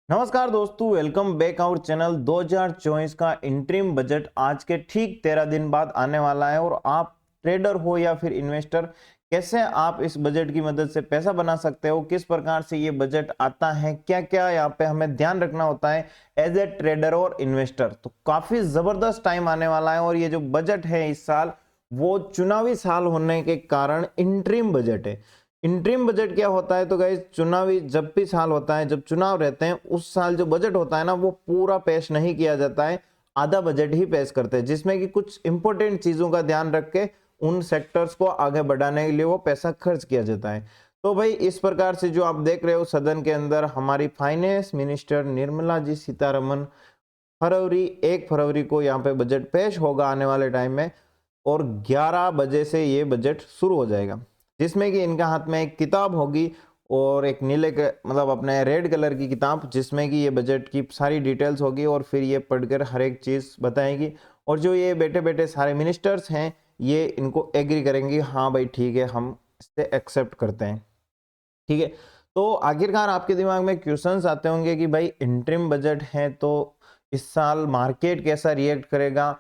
नमस्कार दोस्तों, welcome back our channel. 2024 का इंटरिम बजट आज के ठीक 13 दिन बाद आने वाला है और आप ट्रेडर हो या फिर इन्वेस्टर, कैसे आप इस बजट की मदद से पैसा बना सकते हो, किस प्रकार से ये बजट आता है, क्या क्या यहाँ पे हमें ध्यान रखना होता है एज ए ट्रेडर और इन्वेस्टर। तो काफी जबरदस्त टाइम आने वाला है और ये जो बजट है इस साल वो चुनावी साल होने के कारण इंटरिम बजट है। इंटरिम बजट क्या होता है? तो गाइस, चुनावी जब भी साल होता है, जब चुनाव रहते हैं उस साल जो बजट होता है ना, वो पूरा पेश नहीं किया जाता है, आधा बजट ही पेश करते हैं, जिसमें कि कुछ इंपॉर्टेंट चीजों का ध्यान रख के उन सेक्टर्स को आगे बढ़ाने के लिए वो पैसा खर्च किया जाता है। तो भाई, इस प्रकार से जो आप देख रहे हो सदन के अंदर, हमारी फाइनेंस मिनिस्टर निर्मला जी सीतारमन फरवरी 1 फरवरी को यहाँ पे बजट पेश होगा आने वाले टाइम में, और 11 बजे से ये बजट शुरू हो जाएगा, जिसमें कि इनके हाथ में एक किताब होगी और एक मतलब अपने रेड कलर की किताब, जिसमें कि ये बजट की सारी डिटेल्स होगी और फिर ये पढ़कर हर एक चीज बताएगी। और जो ये बैठे बैठे सारे मिनिस्टर्स हैं, ये इनको एग्री करेंगे, हाँ भाई ठीक है, हम इससे एक्सेप्ट करते हैं। ठीक है। तो आखिरकार आपके दिमाग में क्वेश्चंस आते होंगे कि भाई, इंटरिम बजट है तो इस साल मार्केट कैसा रिएक्ट करेगा,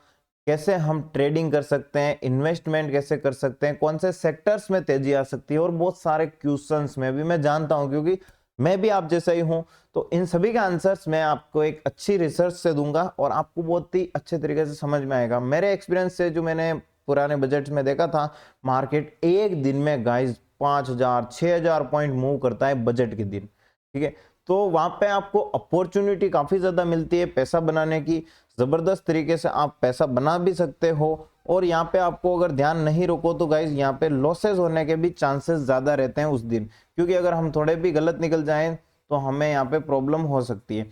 कैसे हम ट्रेडिंग कर सकते हैं, इन्वेस्टमेंट कैसे कर सकते हैं, कौन से सेक्टर्स में तेजी आ सकती है, और बहुत सारे क्वेश्चंस में भी मैं जानता हूं, क्योंकि मैं भी आप जैसा ही हूं। तो इन सभी का आंसर्स मैं आपको एक अच्छी रिसर्च से दूंगा और आपको बहुत ही अच्छे तरीके से समझ में आएगा। मेरे एक्सपीरियंस से जो मैंने पुराने बजट में देखा था, मार्केट एक दिन में गाइस 5,000 6,000 पॉइंट मूव करता है बजट के दिन। ठीक है। तो वहां पे आपको अपॉर्चुनिटी काफी ज्यादा मिलती है पैसा बनाने की, जबरदस्त तरीके से आप पैसा बना भी सकते हो। और यहाँ पे आपको अगर ध्यान नहीं रखो तो गाइज, यहाँ पे लॉसेस होने के भी चांसेस ज्यादा रहते हैं उस दिन, क्योंकि अगर हम थोड़े भी गलत निकल जाएं तो हमें यहाँ पे प्रॉब्लम हो सकती है।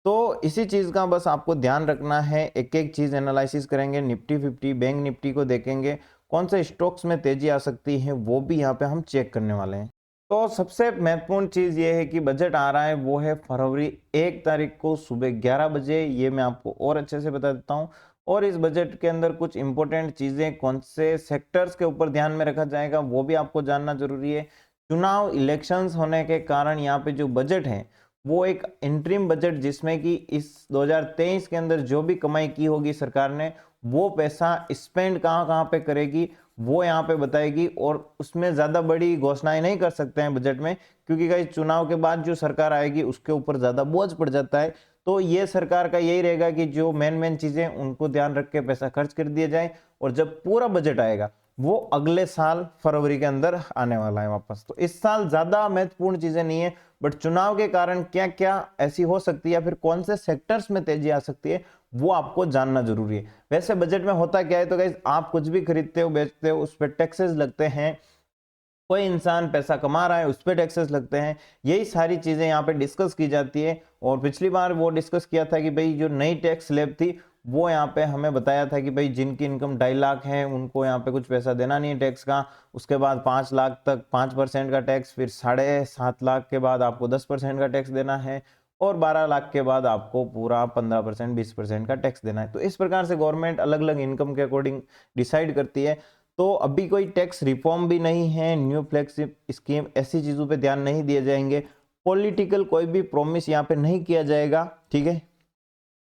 तो इसी चीज का बस आपको ध्यान रखना है, एक एक चीज एनालिसिस करेंगे, निफ्टी 50 बैंक निफ्टी को देखेंगे, कौन से स्टॉक्स में तेजी आ सकती है वो भी यहाँ पे हम चेक करने वाले हैं। तो सबसे महत्वपूर्ण चीज ये है कि बजट आ रहा है वो है फरवरी 1 तारीख को सुबह 11 बजे, ये मैं आपको और अच्छे से बता देता हूँ। और इस बजट के अंदर कुछ इंपॉर्टेंट चीजें, कौन से सेक्टर्स के ऊपर ध्यान में रखा जाएगा वो भी आपको जानना जरूरी है। चुनाव इलेक्शंस होने के कारण यहाँ पे जो बजट है वो एक इंटरिम बजट, जिसमें कि इस 2023 के अंदर जो भी कमाई की होगी सरकार ने, वो पैसा स्पेंड कहाँ कहाँ पे करेगी वो यहाँ पे बताएगी। और उसमें ज्यादा बड़ी घोषणाएं नहीं कर सकते हैं बजट में, क्योंकि गाइस चुनाव के बाद जो सरकार आएगी उसके ऊपर ज्यादा बोझ पड़ जाता है। तो ये सरकार का यही रहेगा कि जो मेन मेन चीजें उनको ध्यान रख के पैसा खर्च कर दिया जाए, और जब पूरा बजट आएगा वो अगले साल फरवरी के अंदर आने वाला है वापस। तो इस साल ज्यादा महत्वपूर्ण चीजें नहीं है, बट चुनाव के कारण क्या क्या ऐसी हो सकती है या फिर कौन से सेक्टर्स में तेजी आ सकती है वो आपको जानना जरूरी है। वैसे बजट में होता क्या है, तो गाइस आप कुछ भी खरीदते हो बेचते हो उस पर टैक्सेस लगते हैं, कोई इंसान पैसा कमा रहा है उस पर टैक्सेस लगते हैं, यही सारी चीजें यहाँ पे डिस्कस की जाती है। और पिछली बार वो डिस्कस किया था कि भाई जो नई टैक्स स्लैब थी वो यहाँ पे हमें बताया था कि भाई जिनकी इनकम 2.5 लाख है उनको यहाँ पे कुछ पैसा देना नहीं है टैक्स का, उसके बाद 5 लाख तक 5% का टैक्स, फिर 7.5 लाख के बाद आपको 10% का टैक्स देना है, और 12 लाख के बाद आपको पूरा 15% 20% का टैक्स देना है। तो इस प्रकार से गवर्नमेंट अलग अलग इनकम के अकॉर्डिंग डिसाइड करती है। तो अभी कोई टैक्स रिफॉर्म भी नहीं है, न्यू फ्लैगशिप स्कीम, ऐसी चीजों पे ध्यान नहीं दिए जाएंगे, पॉलिटिकल कोई भी प्रॉमिस यहाँ पे नहीं किया जाएगा। ठीक है।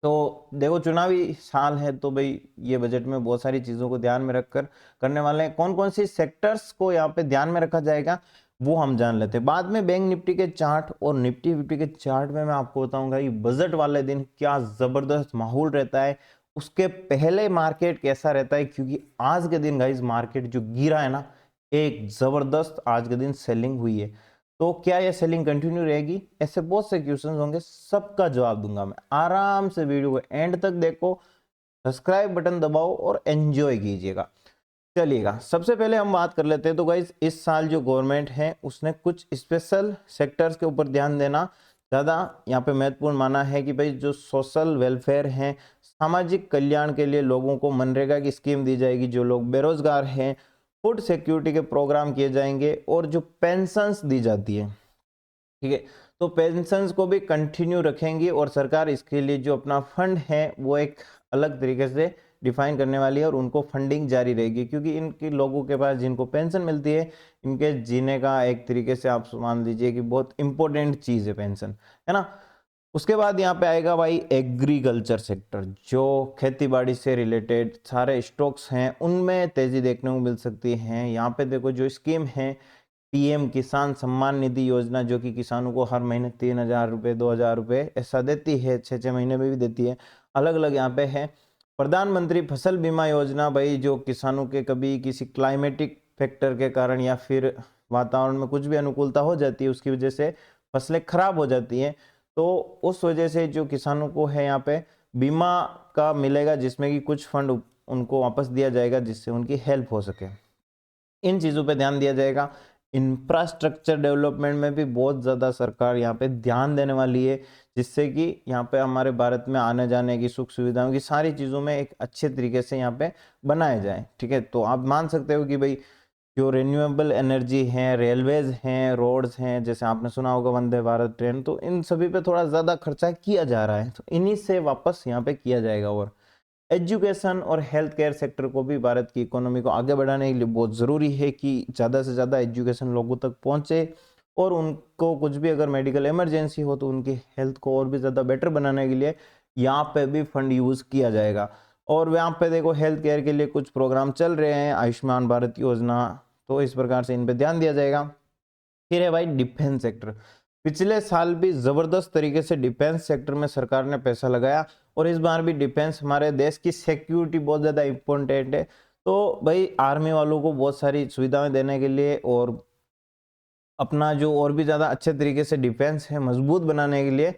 तो देखो, चुनावी साल है तो भाई ये बजट में बहुत सारी चीजों को ध्यान में रखकर करने वाले हैं। कौन कौन सी सेक्टर्स को यहाँ पे ध्यान में रखा जाएगा वो हम जान लेते हैं। बाद में बैंक निफ्टी के चार्ट और निफ्टी 50 के चार्ट में मैं आपको बताऊंगा कि बजट वाले दिन क्या जबरदस्त माहौल रहता है, उसके पहले मार्केट कैसा रहता है, क्योंकि आज के दिन गाइस मार्केट जो गिरा है ना, एक जबरदस्त आज के दिन सेलिंग हुई है। तो क्या ये सेलिंग कंटिन्यू रहेगी? ऐसे बहुत से क्वेश्चंस होंगे, सबका जवाब दूंगा मैं। आराम से वीडियो को एंड तक देखो, सब्सक्राइब बटन दबाओ और एंजॉय कीजिएगा। चलिएगा, सबसे पहले हम बात कर लेते हैं। तो गाइज, इस साल जो गवर्नमेंट है उसने कुछ स्पेशल सेक्टर्स के ऊपर ध्यान देना ज़्यादा यहाँ पे महत्वपूर्ण माना है कि भाई जो सोशल वेलफेयर है, सामाजिक कल्याण के लिए लोगों को मनरेगा की स्कीम दी जाएगी, जो लोग बेरोजगार हैं फूड सिक्योरिटी के प्रोग्राम किए जाएंगे, और जो पेंशन्स दी जाती है, ठीक है, तो पेंशन्स को भी कंटिन्यू रखेंगी। और सरकार इसके लिए जो अपना फंड है वो एक अलग तरीके से डिफाइन करने वाली है, और उनको फंडिंग जारी रहेगी, क्योंकि इनके लोगों के पास जिनको पेंशन मिलती है, इनके जीने का एक तरीके से आप मान लीजिए कि बहुत इंपॉर्टेंट चीज है पेंशन, है ना। उसके बाद यहाँ पे आएगा भाई एग्रीकल्चर सेक्टर, जो खेती बाड़ी से रिलेटेड सारे स्टॉक्स हैं उनमें तेजी देखने को मिल सकती है। यहाँ पे देखो जो स्कीम है पीएम किसान सम्मान निधि योजना, जो कि किसानों को हर महीने 3,000 रुपये 2,000 रुपये ऐसा देती है, 6 महीने में भी देती है, अलग अलग यहाँ पे है। प्रधानमंत्री फसल बीमा योजना भाई, जो किसानों के कभी किसी क्लाइमेटिक फैक्टर के कारण या फिर वातावरण में कुछ भी अनुकूलता हो जाती है, उसकी वजह से फसलें खराब हो जाती हैं, तो उस वजह से जो किसानों को है यहाँ पे बीमा का मिलेगा, जिसमें कि कुछ फंड उनको वापस दिया जाएगा जिससे उनकी हेल्प हो सके। इन चीज़ों पे ध्यान दिया जाएगा। इंफ्रास्ट्रक्चर डेवलपमेंट में भी बहुत ज़्यादा सरकार यहाँ पे ध्यान देने वाली है, जिससे कि यहाँ पे हमारे भारत में आने जाने की सुख सुविधाओं की सारी चीज़ों में एक अच्छे तरीके से यहाँ पे बनाया जाए। ठीक है, तो आप मान सकते हो कि भाई जो रिन्यूएबल एनर्जी है, रेलवेज हैं, रोड्स हैं, जैसे आपने सुना होगा वंदे भारत ट्रेन, तो इन सभी पे थोड़ा ज़्यादा खर्चा किया जा रहा है, तो इन्हीं से वापस यहाँ पे किया जाएगा। और एजुकेशन और हेल्थ केयर सेक्टर को भी भारत की इकोनॉमी को आगे बढ़ाने के लिए बहुत ज़रूरी है कि ज़्यादा से ज़्यादा एजुकेशन लोगों तक पहुँचे, और उनको कुछ भी अगर मेडिकल इमरजेंसी हो तो उनकी हेल्थ को और भी ज़्यादा बेटर बनाने के लिए यहाँ पे भी फंड यूज़ किया जाएगा। और यहाँ पे देखो हेल्थ केयर के लिए कुछ प्रोग्राम चल रहे हैं, आयुष्मान भारत योजना, तो इस प्रकार से इन पे ध्यान दिया जाएगा। फिर है भाई डिफेंस सेक्टर। पिछले साल भी जबरदस्त तरीके से डिफेंस सेक्टर में सरकार ने पैसा लगाया, और इस बार भी डिफेंस हमारे देश की सिक्योरिटी बहुत ज़्यादा इम्पोर्टेंट है, तो भाई आर्मी वालों को बहुत सारी सुविधाएं देने के लिए और अपना जो और भी ज़्यादा अच्छे तरीके से डिफेंस है मजबूत बनाने के लिए,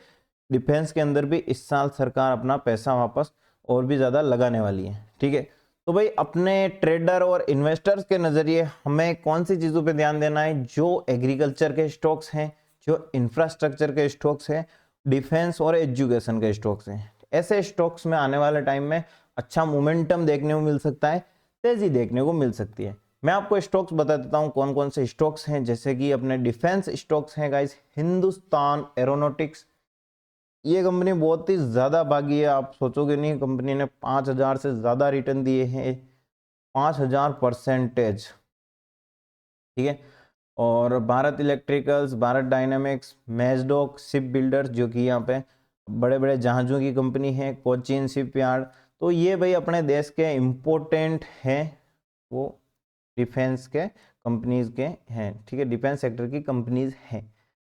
डिफेंस के अंदर भी इस साल सरकार अपना पैसा वापस और भी ज़्यादा लगाने वाली है। ठीक है, तो भाई अपने ट्रेडर और इन्वेस्टर्स के नज़रिए हमें कौन सी चीज़ों पे ध्यान देना है? जो एग्रीकल्चर के स्टॉक्स हैं, जो इंफ्रास्ट्रक्चर के स्टॉक्स हैं, डिफेंस और एजुकेशन के स्टॉक्स हैं, ऐसे स्टॉक्स में आने वाले टाइम में अच्छा मोमेंटम देखने को मिल सकता है, तेजी देखने को मिल सकती है। मैं आपको स्टॉक्स बता देता हूं कौन कौन से स्टॉक्स हैं। जैसे कि अपने डिफेंस स्टॉक्स हैं गाइस, हिंदुस्तान एरोनॉटिक्स, ये कंपनी बहुत ही ज्यादा भागी है, आप सोचोगे नहीं, कंपनी ने 5,000 से ज्यादा रिटर्न दिए हैं, 5,000%। ठीक है, और Bharat electricals, Bharat dynamics, Mazdock ship builders, जो कि यहाँ पे बड़े बड़े जहाज़ों की कंपनी है, कोचीन शिपयार्ड, तो ये भाई अपने देश के इम्पोर्टेंट हैं, वो डिफेंस के कंपनीज के हैं। ठीक है, डिफेंस सेक्टर की कंपनीज हैं,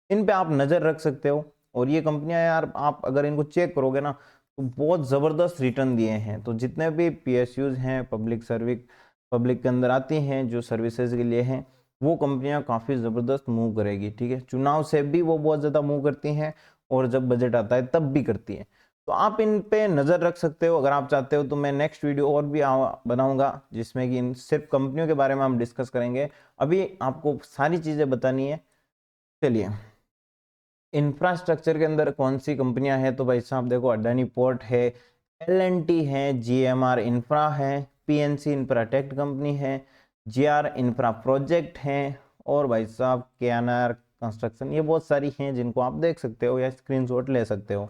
इन पे आप नज़र रख सकते हो। और ये कंपनियां यार, आप अगर इनको चेक करोगे ना तो बहुत ज़बरदस्त रिटर्न दिए हैं। तो जितने भी पीएसयूज हैं, पब्लिक के अंदर आती हैं जो सर्विसेज के लिए हैं, वो कंपनियां काफ़ी ज़बरदस्त मूव करेगी। ठीक है, चुनाव से भी वो बहुत ज़्यादा मूव करती हैं, और जब बजट आता है तब भी करती हैं, तो आप इन पे नज़र रख सकते हो। अगर आप चाहते हो तो मैं नेक्स्ट वीडियो और भी बनाऊंगा, जिसमें कि इन सिर्फ कंपनियों के बारे में हम डिस्कस करेंगे। अभी आपको सारी चीज़ें बतानी है। चलिए, इंफ्रास्ट्रक्चर के अंदर कौन सी कंपनियां हैं? तो भाई साहब देखो, अडानी पोर्ट है, एल&टी है, जीएमआर इंफ्रा है, पीएनसी इंफ्राटेक कंपनी है, जीआर इंफ्रा प्रोजेक्ट है, और भाई साहब केएनआर कंस्ट्रक्शन, ये बहुत सारी हैं जिनको आप देख सकते हो या स्क्रीनशॉट ले सकते हो।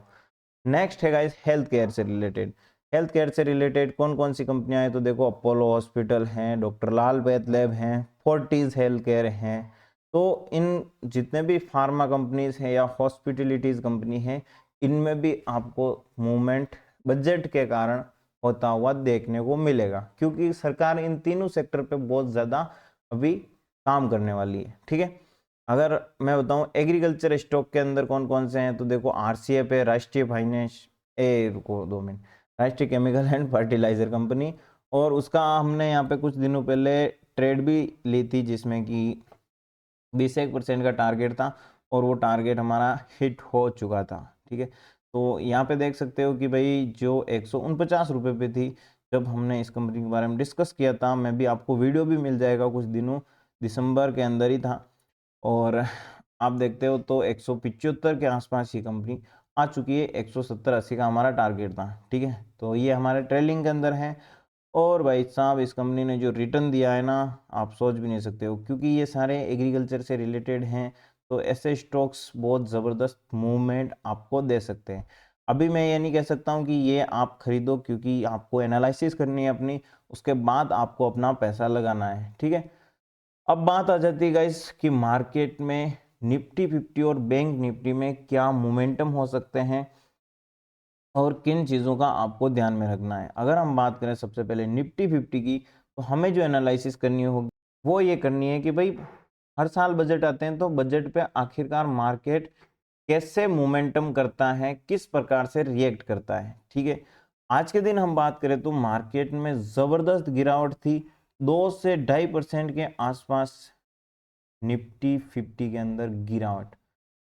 नेक्स्ट है गाइस हेल्थ केयर से रिलेटेड। हेल्थ केयर से रिलेटेड कौन कौन सी कंपनियां हैं? तो देखो अपोलो हॉस्पिटल हैं, डॉक्टर लाल पैथ लैब हैं, फोर्टिस हेल्थ केयर हैं। तो इन जितने भी फार्मा कंपनीज हैं या हॉस्पिटलिटीज कंपनी हैं, इनमें भी आपको मूवमेंट बजट के कारण होता हुआ देखने को मिलेगा, क्योंकि सरकार इन तीनों सेक्टर पे बहुत ज़्यादा अभी काम करने वाली है। ठीक है, अगर मैं बताऊं एग्रीकल्चर स्टॉक के अंदर कौन कौन से हैं, तो देखो आरसीएफ है, राष्ट्रीय फाइनेंस, रुको 2 मिनट, राष्ट्रीय केमिकल एंड फर्टिलाइजर कंपनी, और उसका हमने यहाँ पे कुछ दिनों पहले ट्रेड भी ली थी, जिसमें कि 21% का टारगेट था, और वो टारगेट हमारा हिट हो चुका था। ठीक है, तो यहाँ पे देख सकते हो कि भाई जो 149 रुपये पे थी जब हमने इस कंपनी के बारे में डिस्कस किया था, मैं भी आपको वीडियो भी मिल जाएगा कुछ दिनों, दिसंबर के अंदर ही था, और आप देखते हो तो 175 के आसपास ही कंपनी आ चुकी है, 170-80 का हमारा टारगेट था। ठीक है, तो ये हमारे ट्रेलिंग के अंदर है। और भाई साहब इस कंपनी ने जो रिटर्न दिया है ना, आप सोच भी नहीं सकते हो, क्योंकि ये सारे एग्रीकल्चर से रिलेटेड हैं, तो ऐसे स्टॉक्स बहुत ज़बरदस्त मूवमेंट आपको दे सकते हैं। अभी मैं ये नहीं कह सकता हूँ कि ये आप खरीदो, क्योंकि आपको एनालिसिस करनी है अपनी, उसके बाद आपको अपना पैसा लगाना है। ठीक है, अब बात आ जाती है गाइस कि मार्केट में निफ्टी 50 और बैंक निफ्टी में क्या मोमेंटम हो सकते हैं और किन चीज़ों का आपको ध्यान में रखना है। अगर हम बात करें सबसे पहले निफ्टी 50 की, तो हमें जो एनालिसिस करनी होगी वो ये करनी है कि भाई हर साल बजट आते हैं, तो बजट पे आखिरकार मार्केट कैसे मोमेंटम करता है, किस प्रकार से रिएक्ट करता है। ठीक है, आज के दिन हम बात करें तो मार्केट में जबरदस्त गिरावट थी, 2 से 2.5% के आसपास निफ्टी 50 के अंदर गिरावट,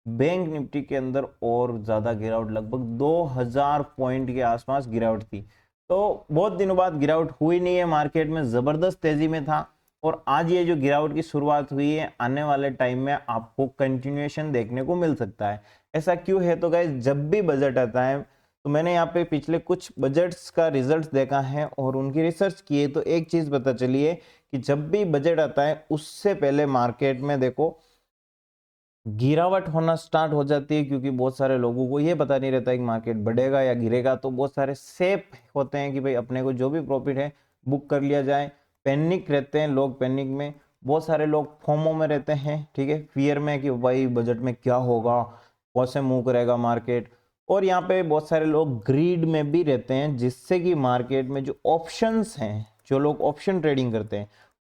बैंक निफ्टी के अंदर और ज्यादा गिरावट, लगभग 2000 पॉइंट के आसपास गिरावट थी। तो बहुत दिनों बाद गिरावट हुई नहीं है, मार्केट में जबरदस्त तेजी में था, और आज ये जो गिरावट की शुरुआत हुई है, आने वाले टाइम में आपको कंटिन्यूएशन देखने को मिल सकता है। ऐसा क्यों है? तो गाइस, जब भी बजट आता है, तो मैंने यहाँ पे पिछले कुछ बजट्स का रिजल्ट देखा है और उनकी रिसर्च की है, तो एक चीज पता चली है कि जब भी बजट आता है उससे पहले मार्केट में देखो गिरावट होना स्टार्ट हो जाती है, क्योंकि बहुत सारे लोगों को ये पता नहीं रहता है कि मार्केट बढ़ेगा या गिरेगा। तो बहुत सारे सेफ होते हैं कि भाई अपने को जो भी प्रॉफिट है बुक कर लिया जाए। पैनिक रहते हैं लोग, पैनिक में बहुत सारे लोग फोमो में रहते हैं, ठीक है, फियर में कि भाई बजट में क्या होगा, कैसे मूव करेगा मार्केट। और यहाँ पे बहुत सारे लोग ग्रीड में भी रहते हैं, जिससे कि मार्केट में जो ऑप्शंस हैं, जो लोग ऑप्शन ट्रेडिंग करते हैं,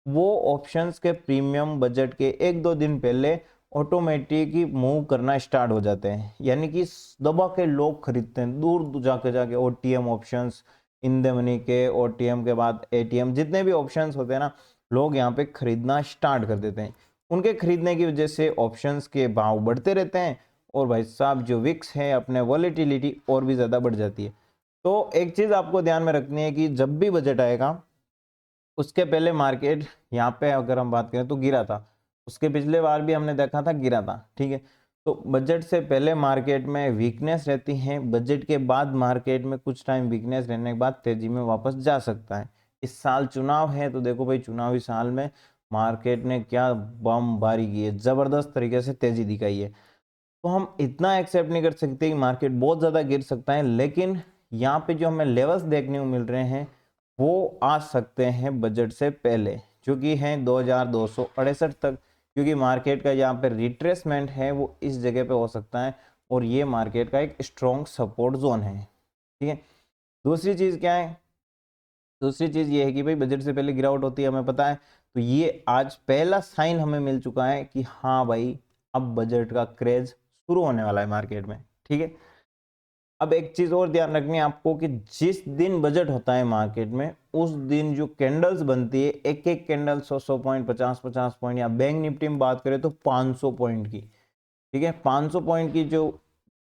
वो ऑप्शंस के प्रीमियम बजट के 1-2 दिन पहले ऑटोमेटिक ही मूव करना स्टार्ट हो जाते हैं, यानी कि दबा के लोग खरीदते हैं, दूर जाके जाके OTM options, in the money के ओटीएम के बाद एटीएम, जितने भी ऑप्शंस होते हैं ना, लोग यहाँ पे खरीदना स्टार्ट कर देते हैं। उनके खरीदने की वजह से ऑप्शंस के भाव बढ़ते रहते हैं, और भाई साहब जो विक्स है अपने वॉलेटिलिटी और भी ज़्यादा बढ़ जाती है। तो एक चीज़ आपको ध्यान में रखनी है कि जब भी बजट आएगा उसके पहले मार्केट यहाँ पे अगर हम बात करें तो गिरा था, उसके पिछले बार भी हमने देखा था गिरा था, ठीक है। तो बजट से पहले मार्केट में वीकनेस रहती है, बजट के बाद मार्केट में कुछ टाइम वीकनेस रहने के बाद तेजी में वापस जा सकता है। इस साल चुनाव है, तो देखो भाई चुनावी साल में मार्केट ने क्या बमबारी की है, जबरदस्त तरीके से तेजी दिखाई है। तो हम इतना एक्सेप्ट नहीं कर सकते कि मार्केट बहुत ज्यादा गिर सकता है, लेकिन यहाँ पे जो हमें लेवल्स देखने को मिल रहे हैं वो आ सकते हैं बजट से पहले, जो कि हैं 2268 तक, क्योंकि मार्केट का यहाँ पे रिट्रेसमेंट है वो इस जगह पे हो सकता है, और ये मार्केट का एक स्ट्रॉन्ग सपोर्ट जोन है, ठीक है। दूसरी चीज क्या है? दूसरी चीज ये है कि भाई बजट से पहले गिरावट होती है, हमें पता है। तो ये आज पहला साइन हमें मिल चुका है कि हाँ भाई अब बजट का क्रेज शुरू होने वाला है मार्केट में, ठीक है। अब एक चीज और ध्यान रखनी है आपको कि जिस दिन बजट होता है मार्केट में, उस दिन जो कैंडल्स बनती है, एक एक कैंडल 100 पॉइंट, 50 पॉइंट, या बैंक निफ्टी में बात करें तो 500 पॉइंट की, ठीक है, 500 पॉइंट की जो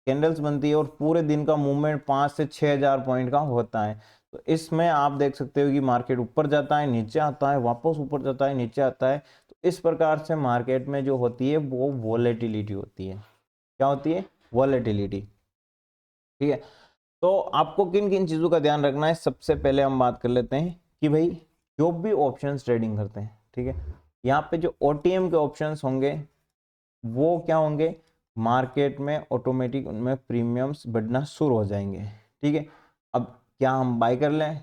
कैंडल्स बनती है, और पूरे दिन का मूवमेंट 5 से 6 हजार पॉइंट का होता है। तो इसमें आप देख सकते हो कि मार्केट ऊपर जाता है, नीचे आता है, वापस ऊपर जाता है, नीचे आता है। तो इस प्रकार से मार्केट में जो होती है वो वॉलेटिलिटी होती है। क्या होती है? वॉलेटिलिटी, ठीक है। तो आपको किन किन चीजों का ध्यान रखना है, सबसे पहले हम बात कर लेते हैं कि भाई जो भी ऑप्शंस ट्रेडिंग करते हैं, ठीक है, यहाँ पे जो ओटीएम के ऑप्शंस होंगे वो क्या होंगे, मार्केट में ऑटोमेटिक उनमें प्रीमियम्स बढ़ना शुरू हो जाएंगे, ठीक है। अब क्या हम बाय कर लें?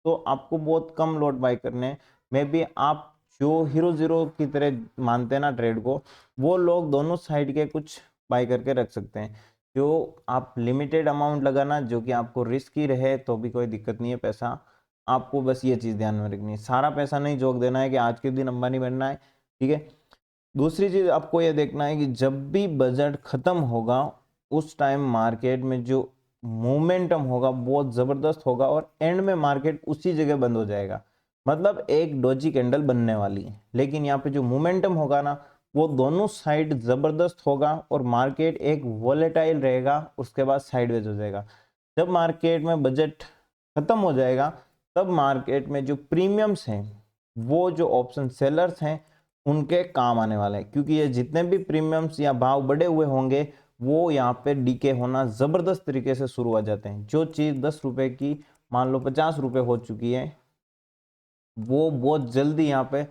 तो आपको बहुत कम लॉट बाय करने हैं, मे बी आप जो हीरो जीरो की तरह मानते हैं ना ट्रेड को, वो लोग दोनों साइड के कुछ बाय करके रख सकते हैं। जो आप लिमिटेड अमाउंट लगाना, जो कि आपको रिस्की रहे तो भी कोई दिक्कत नहीं है, पैसा आपको बस ये चीज ध्यान में रखनी है, सारा पैसा नहीं झोंक देना है कि आज के दिन अंबानी बनना है, ठीक है। दूसरी चीज आपको यह देखना है कि जब भी बजट खत्म होगा उस टाइम मार्केट में जो मोमेंटम होगा बहुत जबरदस्त होगा, और एंड में मार्केट उसी जगह बंद हो जाएगा, मतलब एक डोजी कैंडल बनने वाली है। लेकिन यहाँ पे जो मोमेंटम होगा ना, वो दोनों साइड जबरदस्त होगा, और मार्केट एक वोलेटाइल रहेगा, उसके बाद साइडवेज हो जाएगा। जब मार्केट में बजट खत्म हो जाएगा, तब मार्केट में जो प्रीमियम्स हैं, वो जो ऑप्शन सेलर्स हैं उनके काम आने वाला है, क्योंकि ये जितने भी प्रीमियम्स या भाव बढ़े हुए होंगे वो यहाँ पे डीके होना जबरदस्त तरीके से शुरू हो जाते हैं। जो चीज 10 रुपए की मान लो 50 रुपए हो चुकी है, वो बहुत जल्दी यहाँ पे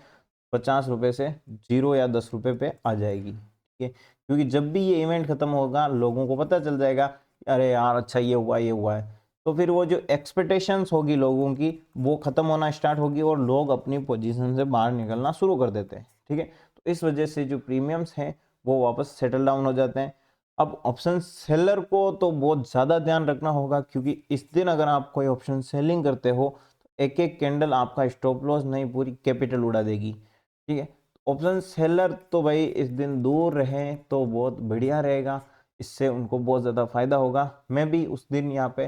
50 रुपए से 0 या 10 रुपए पे आ जाएगी, ठीक है। क्योंकि जब भी ये इवेंट खत्म होगा लोगों को पता चल जाएगा, अरे यार अच्छा ये हुआ है, तो फिर वो जो एक्सपेक्टेशंस होगी लोगों की वो खत्म होना स्टार्ट होगी, और लोग अपनी पोजीशन से बाहर निकलना शुरू कर देते हैं, ठीक है। तो इस वजह से जो प्रीमियम्स हैं वो वापस सेटल डाउन हो जाते हैं। अब ऑप्शन सेलर को तो बहुत ज़्यादा ध्यान रखना होगा, क्योंकि इस दिन अगर आप कोई ऑप्शन सेलिंग करते हो तो एक एक कैंडल आपका स्टॉप लॉस नहीं पूरी कैपिटल उड़ा देगी। ठीक है, ऑप्शन सेलर तो भाई इस दिन दूर रहें तो बहुत बढ़िया रहेगा, इससे उनको बहुत ज़्यादा फायदा होगा। मैं भी उस दिन यहाँ पे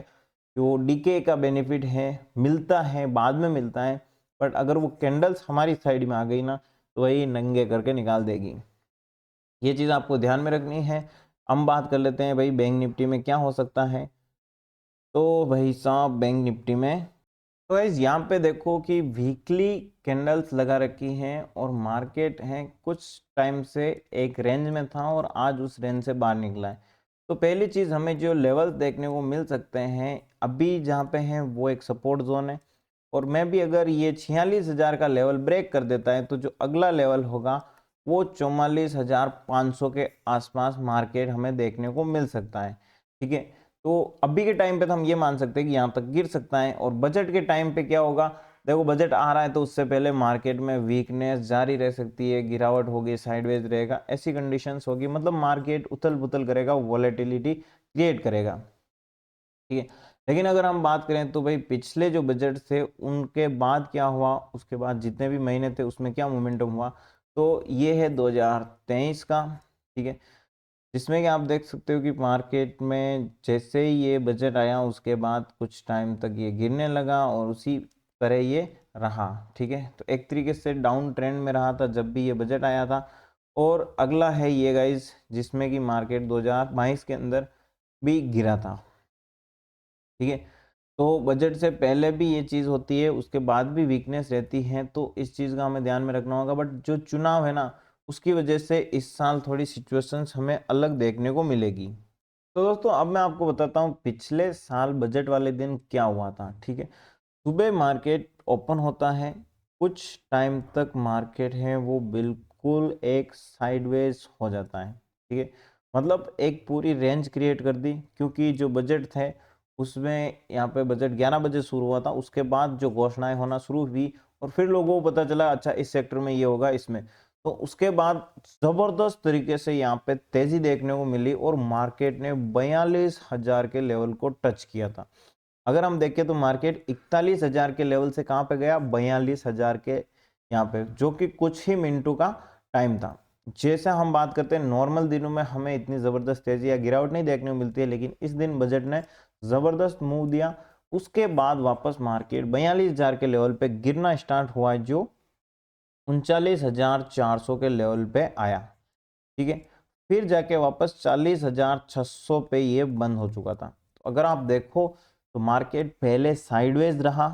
जो डीके का बेनिफिट है मिलता है, बाद में मिलता है, बट अगर वो कैंडल्स हमारी साइड में आ गई ना तो वही नंगे करके निकाल देगी। ये चीज़ आपको ध्यान में रखनी है। हम बात कर लेते हैं भाई बैंक निफ्टी में क्या हो सकता है। तो भाई साहब बैंक निफ्टी में तो गाइस यहाँ पे देखो कि वीकली कैंडल्स लगा रखी हैं और मार्केट है कुछ टाइम से एक रेंज में था और आज उस रेंज से बाहर निकला है। तो पहली चीज़ हमें जो लेवल्स देखने को मिल सकते हैं अभी जहाँ पे हैं वो एक सपोर्ट जोन है, और मैं भी अगर ये 46,000 का लेवल ब्रेक कर देता है तो जो अगला लेवल होगा वो 44,500 के आसपास मार्केट हमें देखने को मिल सकता है। ठीक है, तो अभी के टाइम पे तो हम ये मान सकते हैं कि यहाँ तक गिर सकता है, और बजट के टाइम पे क्या होगा, देखो बजट आ रहा है तो उससे पहले मार्केट में वीकनेस जारी रह सकती है, गिरावट होगी, साइडवेज रहेगा, ऐसी कंडीशंस होगी, मतलब मार्केट उथल पुथल करेगा, वॉलेटिलिटी क्रिएट करेगा। ठीक है, लेकिन अगर हम बात करें तो भाई पिछले जो बजट थे उनके बाद क्या हुआ, उसके बाद जितने भी महीने थे उसमें क्या मोमेंटम हुआ, तो ये है 2023 का। ठीक है, जिसमें कि आप देख सकते हो कि मार्केट में जैसे ही ये बजट आया उसके बाद कुछ टाइम तक ये गिरने लगा और उसी तरह ये रहा। ठीक है, तो एक तरीके से डाउन ट्रेंड में रहा था जब भी ये बजट आया था। और अगला है ये गाइज जिसमें कि मार्केट 2022 के अंदर भी गिरा था। ठीक है, तो बजट से पहले भी ये चीज़ होती है, उसके बाद भी वीकनेस रहती है, तो इस चीज़ का हमें ध्यान में रखना होगा। बट जो चुनाव है ना उसकी वजह से इस साल थोड़ी सिचुएशंस हमें अलग देखने को मिलेगी। तो दोस्तों अब मैं आपको बताता हूँ पिछले साल बजट वाले दिन क्या हुआ था। ठीक है, सुबह मार्केट ओपन होता है, कुछ टाइम तक मार्केट है वो बिल्कुल एक साइडवेज हो जाता है। ठीक है, मतलब एक पूरी रेंज क्रिएट कर दी, क्योंकि जो बजट थे उसमें यहाँ पे बजट 11 बजे शुरू हुआ था, उसके बाद जो घोषणाएं होना शुरू हुई और फिर लोगों को पता चला अच्छा इस सेक्टर में ये होगा इसमें, तो उसके बाद जबरदस्त तरीके से यहाँ पे तेजी देखने को मिली और मार्केट ने 42,000 के लेवल को टच किया था। अगर हम देखें तो मार्केट 41,000 के लेवल से कहाँ पे गया, 42,000 के यहाँ पे, जो कि कुछ ही मिनटों का टाइम था। जैसे हम बात करते हैं नॉर्मल दिनों में हमें इतनी जबरदस्त तेजी या गिरावट नहीं देखने को मिलती है, लेकिन इस दिन बजट ने जबरदस्त मूव दिया। उसके बाद वापस मार्केट 42,000 के लेवल पे गिरना स्टार्ट हुआ है, जो 39,400 के लेवल पे आया। ठीक है, फिर जाके वापस 40,600 पे ये बंद हो चुका था। तो अगर आप देखो तो मार्केट पहले साइडवेज रहा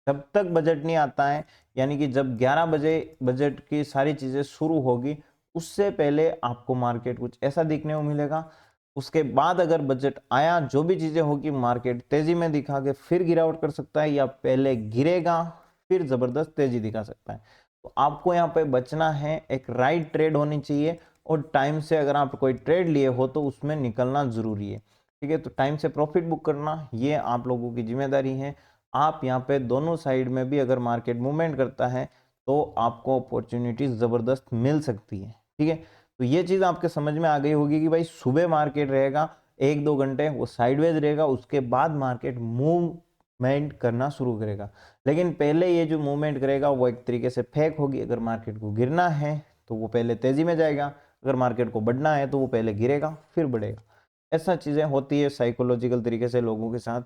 जब तक बजट नहीं आता है, यानी कि जब 11 बजे बजट की सारी चीजें शुरू होगी उससे पहले आपको मार्केट कुछ ऐसा दिखने को मिलेगा। उसके बाद अगर बजट आया, जो भी चीजें होगी, मार्केट तेजी में दिखा के फिर गिरावट कर सकता है, या पहले गिरेगा फिर जबरदस्त तेजी दिखा सकता है। तो आपको यहाँ पे बचना है, एक राइट ट्रेड होनी चाहिए, और टाइम से अगर आप कोई ट्रेड लिए हो तो उसमें निकलना जरूरी है। ठीक है, तो टाइम से प्रॉफिट बुक करना ये आप लोगों की जिम्मेदारी है। आप यहाँ पे दोनों साइड में भी अगर मार्केट मूवमेंट करता है तो आपको अपॉर्चुनिटी जबरदस्त मिल सकती है। ठीक है, तो ये चीज आपके समझ में आ गई होगी कि भाई सुबह मार्केट रहेगा 1-2 घंटे वो साइडवेज रहेगा, उसके बाद मार्केट मूवमेंट करना शुरू करेगा। लेकिन पहले ये जो मूवमेंट करेगा वो एक तरीके से फेक होगी। अगर मार्केट को गिरना है तो वो पहले तेजी में जाएगा, अगर मार्केट को बढ़ना है तो वो पहले गिरेगा फिर बढ़ेगा। ऐसा चीजें होती है साइकोलॉजिकल तरीके से लोगों के साथ।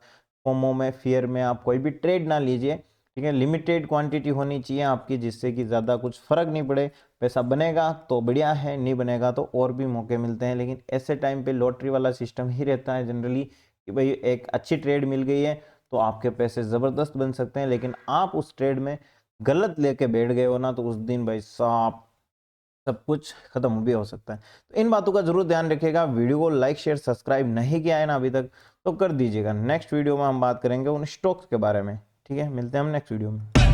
फोमो में, फियर में आप कोई भी ट्रेड ना लीजिए। ठीक है, लिमिटेड क्वांटिटी होनी चाहिए आपकी, जिससे कि ज़्यादा कुछ फर्क नहीं पड़े। पैसा बनेगा तो बढ़िया है, नहीं बनेगा तो और भी मौके मिलते हैं। लेकिन ऐसे टाइम पे लॉटरी वाला सिस्टम ही रहता है जनरली, कि भाई एक अच्छी ट्रेड मिल गई है तो आपके पैसे ज़बरदस्त बन सकते हैं, लेकिन आप उस ट्रेड में गलत लेके बैठ गए हो ना तो उस दिन भाई साहब सब कुछ खत्म भी हो सकता है। तो इन बातों का जरूर ध्यान रखिएगा। वीडियो को लाइक शेयर सब्सक्राइब नहीं किया है ना अभी तक तो कर दीजिएगा। नेक्स्ट वीडियो में हम बात करेंगे उन स्टॉक्स के बारे में। ठीक है, मिलते हैं हम नेक्स्ट वीडियो में।